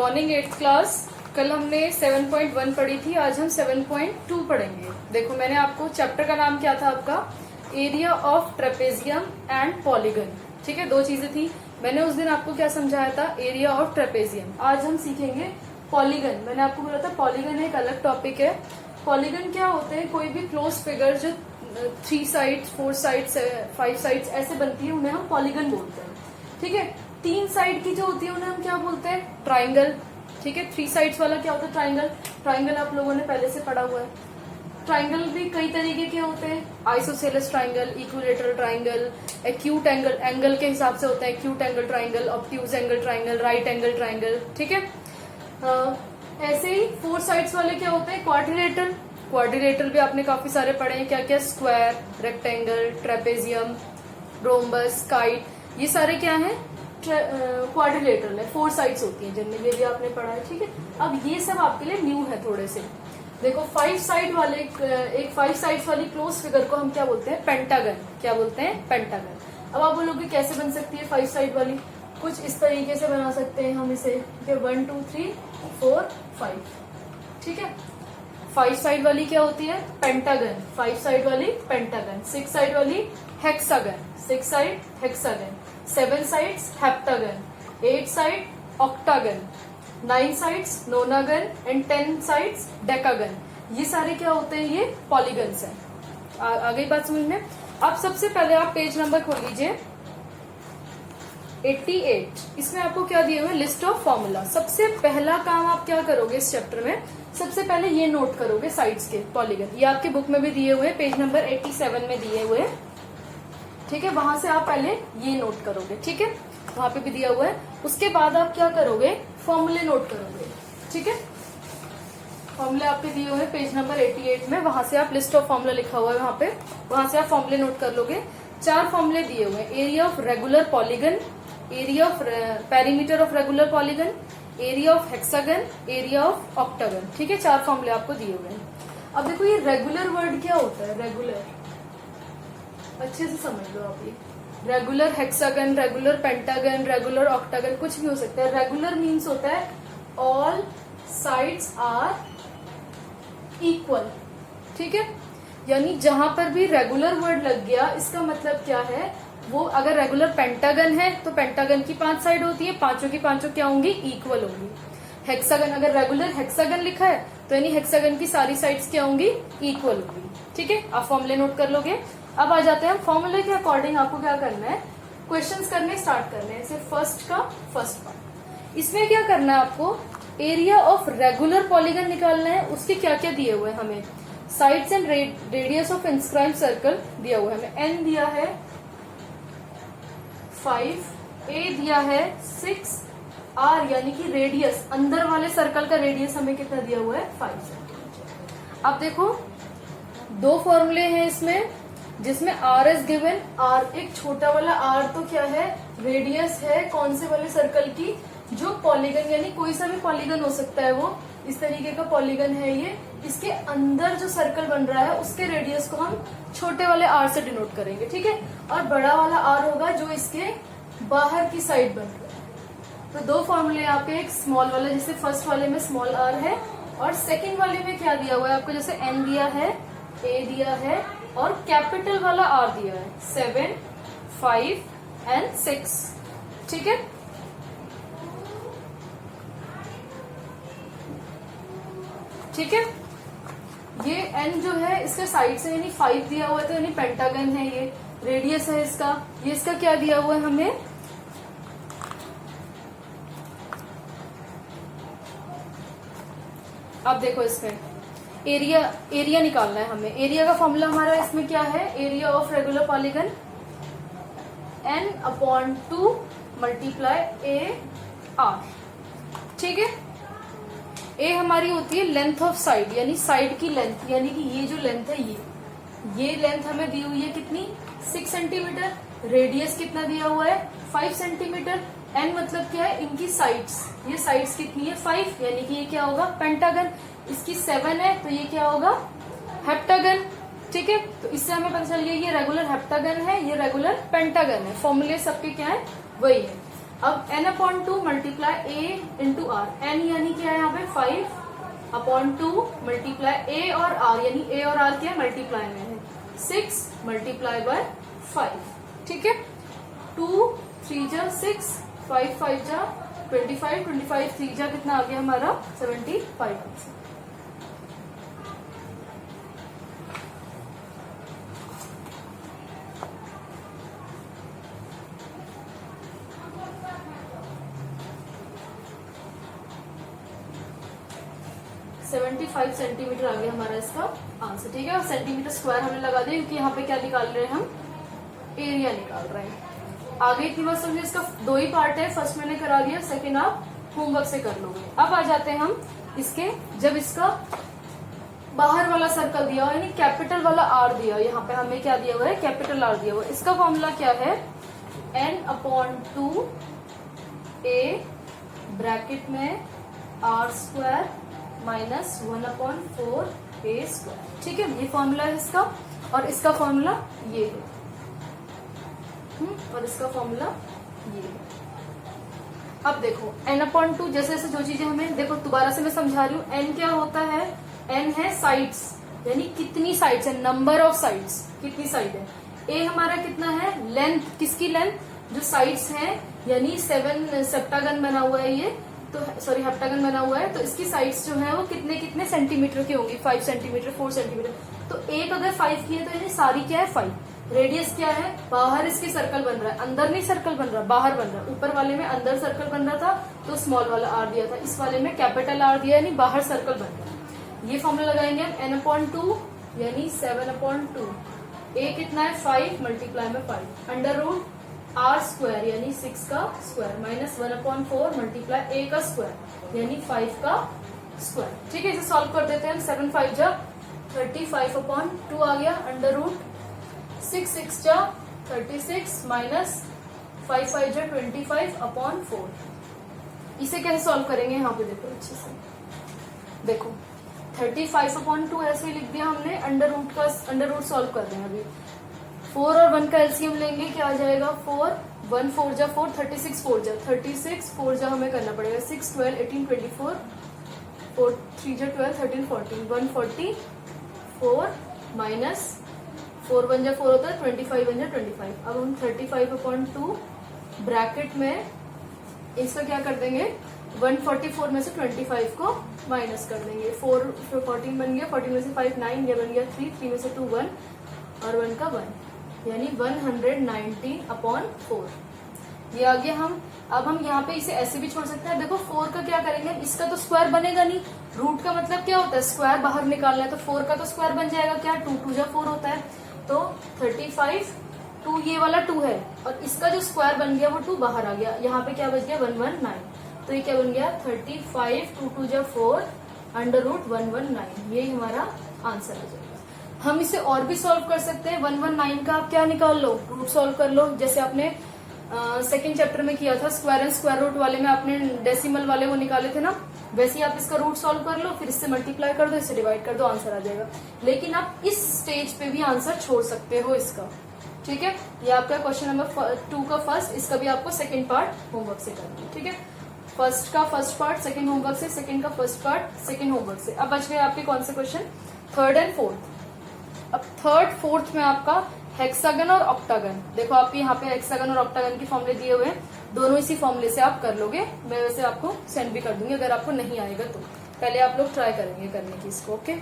Morning 8th class. कल हमने 7.1 पढ़ी थी, आज हम 7.2 पढ़ेंगे। देखो मैंने आपको चैप्टर का नाम क्या था आपका, area of trapezium and polygon. ठीक है, दो चीजें थी। मैंने उस दिन आपको क्या समझाया था, एरिया ऑफ ट्रेपेजियम। आज हम सीखेंगे पॉलीगन। मैंने आपको बोला था पॉलीगन एक अलग टॉपिक है। पॉलीगन क्या होते हैं, कोई भी क्लोज फिगर जो 3 साइड्स 4 साइड्स 5 साइड्स ऐसे बनती है, उन्हें हम पॉलीगन बोलते हैं। ठीक है, 3 साइड की जो होती है उन्हें हम क्या बोलते हैं, ट्राइंगल। ठीक है, 3 साइड्स वाला क्या होता है, ट्राइंगल। ट्राइंगल आप लोगों ने पहले से पढ़ा हुआ है। ट्राइंगल भी कई तरीके के होते हैं, isosceles triangle, equilateral triangle, acute angle, angle के हिसाब से होता है acute angle triangle, obtuse angle triangle, right angle triangle. ठीक है, ऐसे ही 4 साइड्स वाले क्या होते हैं, क्वाड्रिलेटरल। क्वाड्रिलेटरल भी आपने काफी सारे पढ़े हैं, क्या क्या, square, rectangle, trapezium, rhombus, kite, ये सारे क्या है, क्वाड्रिलेटरल है। 4 साइड्स होती हैं जिनमें, ये भी आपने पढ़ा है। ठीक है, अब ये सब आपके लिए न्यू है थोड़े से। देखो 5 साइड वाले, एक 5 साइड्स वाली क्लोज फिगर को हम क्या बोलते हैं, पेंटागन। क्या बोलते हैं, पेंटागन। अब आप बोलोगे कैसे बन सकती है 5 साइड वाली, कुछ इस तरीके से बना सकते हैं हम इसे, 1 2 3 4 5। ठीक है, 5 साइड वाली क्या होती है, पेंटागन। 5 साइड वाली पेंटागन। 6 साइड वाली hexagon. 6 side hexagon. 7 sides heptagon. 8 side octagon. 9 sides नोनागन and 10 sides decagon. ये सारे क्या होते हैं, ये पॉलीगन्स हैं। आ गई बात समझ में। अब सबसे पहले आप पेज नंबर खोल लीजिए 88। इसमें आपको क्या दिया हुआ है, लिस्ट ऑफ फॉर्मूला। सबसे पहला काम आप क्या करोगे इस चैप्टर में, सबसे पहले ये नोट करोगे साइड्स के पॉलीगन। ये आपके बुक में भी दिए हुए, पेज नंबर 87 में दिए हुए। ठीक है, वहां से आप पहले ये नोट करोगे। ठीक है, वहां पे भी दिया हुआ है। उसके बाद आप क्या करोगे, फॉर्मूले नोट करोगे। ठीक है, फॉर्मूले आपके दिए हुए हैं पेज नंबर 88 में, वहां से आप लिस्ट ऑफ फॉर्मूला लिखा हुआ है वहां पे, वहां से आप फॉर्मूले नोट कर लोगे। 4 फॉर्मूले दिए हुए हैं, area of regular polygon, area of perimeter of regular polygon, area of hexagon, area of octagon. ठीक है, 4 फॉर्मूले आपको दिए हुए हैं। अब देखो ये रेगुलर वर्ड क्या होता है, रेगुलर अच्छे से समझ लो आप। ये regular hexagon, regular pentagon, regular octagon, कुछ भी हो सकता है। रेगुलर मीन्स होता है ऑल साइड्स आर इक्वल। ठीक है, यानी जहां पर भी रेगुलर वर्ड लग गया, इसका मतलब क्या है, वो अगर रेगुलर पेंटागन है तो पेंटागन की 5 साइड होती है, पांचों की पांचों क्या होंगी, इक्वल होंगी। हेक्सागन, अगर रेगुलर हेक्सागन लिखा है तो यानी हेक्सागन की सारी साइड्स क्या होंगी, इक्वल होंगी। ठीक है, आप फॉर्मूले नोट कर लोगे। अब आ जाते हैं फॉर्मूले के अकॉर्डिंग आपको क्या करना है, क्वेश्चंस करने स्टार्ट करने हैं। सिर्फ फर्स्ट का फर्स्ट पार्ट, इसमें क्या करना है आपको, एरिया ऑफ रेगुलर पॉलीगन निकालना है। उसके क्या क्या दिए हुए हैं हमें, sides and radius of inscribe circle दिया हुआ है हमें। एन दिया है 5, ए दिया है 6, आर यानी कि रेडियस, अंदर वाले सर्कल का रेडियस हमें कितना दिया हुआ है, 5 सेंटीमीटर। अब देखो 2 फॉर्मूले हैं इसमें, जिसमें आर इज गिवन। आर एक छोटा वाला आर तो क्या है, रेडियस है कौन से वाले सर्कल की, जो पॉलीगन, यानी कोई सा भी पॉलीगन हो सकता है, वो इस तरीके का पॉलीगन है ये। इसके अंदर जो सर्कल बन रहा है उसके रेडियस को हम छोटे वाले आर से डिनोट करेंगे। ठीक है, और बड़ा वाला आर होगा जो इसके बाहर की साइड बन रहा है। तो 2 फॉर्मूले यहाँ पे, एक स्मॉल वाला, जैसे फर्स्ट वाले में स्मॉल आर है, और सेकेंड वाले में क्या दिया हुआ है आपको, जैसे एन दिया है, ए दिया है, और कैपिटल वाला आर दिया है, 7 5 एंड 6। ठीक है, ठीक है, ये एन जो है इसके साइड से यानी 5 दिया हुआ है, तो यानी पेंटागन है ये। रेडियस है इसका, ये इसका क्या दिया हुआ है हमें, अब देखो इसमें एरिया निकालना है हमें। एरिया का फॉर्मूला हमारा इसमें क्या है, area of regular polygon n/2 multiply A R. ठीक है, ए हमारी होती है लेंथ ऑफ साइड, यानी साइड की लेंथ, यानी कि ये जो लेंथ है, ये लेंथ हमें दी हुई है कितनी, 6 सेंटीमीटर। रेडियस कितना दिया हुआ है, 5 सेंटीमीटर। एन मतलब क्या है, इनकी साइड्स, ये साइड्स कितनी है, 5, यानी कि ये क्या होगा, पेंटागन। इसकी 7 है तो ये क्या होगा, हेप्टागन। ठीक है, तो इससे हमें पता चल गया ये रेगुलर हेप्टागन है, ये रेगुलर पेंटागन है। फॉर्मूले सबके क्या है, वही है। अब n/2 multiply a into R, n यानी क्या है यहाँ पे 5/2 मल्टीप्लाई a और r, यानी a और r क्या है मल्टीप्लाई में है, 6 मल्टीप्लाई बाय 5, ठीक है। 2 3 जा 6, 5 5 जा 25, 25 3 जा कितना आ गया हमारा 75 आंसर। फाइव सेंटीमीटर आ गया हमारा इसका आंसर, ठीक है। और सेंटीमीटर स्क्वायर हमने लगा दिया क्योंकि यहाँ पे क्या निकाल रहे हैं हम, एरिया निकाल रहे हैं। आगे की बात समझिए, इसका 2 ही पार्ट है, फर्स्ट मैंने करा दिया, सेकंड आप होमवर्क से कर लोगे। अब आ जाते हैं हम इसके, जब इसका बाहर वाला सर्कल दिया हुआ यानी कैपिटल वाला आर दिया, यहाँ पे हमें क्या दिया हुआ है कैपिटल आर दिया हुआ है। इसका फॉर्मूला क्या है, n/2 a ब्रैकेट में r² माइनस 1/4 a², ठीक है। ये फॉर्मूला है इसका, और इसका फॉर्मूला ये है, और इसका फॉर्मूला ये है। अब देखो n/2, जैसे जैसे जो चीजें हमें, देखो दोबारा से मैं समझा रही हूँ, n क्या होता है, n है साइड्स, यानी कितनी साइड्स है, नंबर ऑफ साइड्स, कितनी साइड है। a हमारा कितना है, लेंथ, किसकी लेंथ, जो साइड्स हैं, यानी 7 सेप्टागन बना हुआ है ये, तो सॉरी हेप्टागन बना हुआ है, तो इसकी साइड्स जो है वो कितने कितने सेंटीमीटर की होंगी, 5 सेंटीमीटर 4 सेंटीमीटर। तो एक अगर 5 की है तो यानी सारी क्या है 5। रेडियस क्या है, बाहर इसकी सर्कल बन रहा है, अंदर नहीं सर्कल बन रहा, बाहर बन रहा है। ऊपर वाले में अंदर सर्कल बन रहा था तो स्मॉल वाला आर दिया था, इस वाले में कैपिटल आर दिया यानी बाहर सर्कल बन रहा है। ये फॉर्मूला लगाएंगे हम, n/2 यानी 7/2, a कितना है 5 मल्टीप्लाई में 5 अंडर रूट r² यानी 6 का स्क्वायर माइनस 1/4 मल्टीप्लाई a का स्क्वायर यानी 5 का स्क्वायर, ठीक है। इसे सॉल्व कर देते हैं, 7 5 जा 35/2 आ गया, अंडर रूट 6 6 जा 36 माइनस 5 5 जा 25/4। इसे कैसे सॉल्व करेंगे, यहाँ पे देखो अच्छे से, देखो 35/2 ऐसे ही लिख दिया हमने, अंडर रूट सॉल्व कर रहे हैं अभी। 4 और 1 का एलसीएम लेंगे, क्या आ जाएगा 4 1 4 जा 4, 36 4 जा 36 4 जा हमें करना पड़ेगा, 6 12 18 24 4 3 जा 12 13 14 144 माइनस 4 1 जा 4 होता है 25 1 जा 25। अब हम 35/2 ब्रैकेट में इसका क्या कर देंगे, 144 में से 25 को माइनस कर देंगे, 4 14 बन गया, 14 में से 5 9, ये बन गया 3 3 में से 2 1 और 1 का 1 यानी 119/4 ये आ गया। अब हम यहाँ पे इसे ऐसे भी छोड़ सकते हैं। देखो 4 का क्या करेंगे, इसका तो स्क्वायर बनेगा नहीं, रूट का मतलब क्या होता है स्क्वायर बाहर निकालना है, तो 4 का तो स्क्वायर बन जाएगा क्या, 2 2 जा 4 होता है, तो 35 2 ये वाला 2 है और इसका जो स्क्वायर बन गया वो 2 बाहर आ गया, यहाँ पे क्या बच गया 119, तो ये क्या बन गया 35 2 2 जा 4 अंडर रूट 119, ये हमारा आंसर आ जाएगा। हम इसे और भी सॉल्व कर सकते हैं, 119 का आप क्या निकाल लो, रूट सॉल्व कर लो, जैसे आपने सेकंड चैप्टर में किया था, स्क्वायर एंड स्क्वायर रूट वाले में आपने डेसिमल वाले वो निकाले थे ना, वैसे ही आप इसका रूट सॉल्व कर लो, फिर इससे मल्टीप्लाई कर दो, इससे डिवाइड कर दो, आंसर आ जाएगा। लेकिन आप इस स्टेज पे भी आंसर छोड़ सकते हो इसका, ठीक है। ये आपका क्वेश्चन नंबर 2 का फर्स्ट, इसका भी आपको सेकेंड पार्ट होमवर्क से करना है, ठीक है। फर्स्ट का फर्स्ट पार्ट सेकेंड होमवर्क से, सेकेंड का फर्स्ट पार्ट सेकेंड होमवर्क से। अब बच गए आपके कौन से क्वेश्चन, थर्ड एंड फोर्थ। अब थर्ड फोर्थ में आपका हेक्सागन और ऑक्टागन, देखो आपके यहाँ पे हेक्सागन और ऑक्टागन के फॉर्मूले दिए हुए हैं, दोनों इसी फॉर्मूले से आप कर लोगे, मैं वैसे आपको सेंड भी कर दूंगी अगर आपको नहीं आएगा तो, पहले आप लोग ट्राई करेंगे करने की इसको, ओके।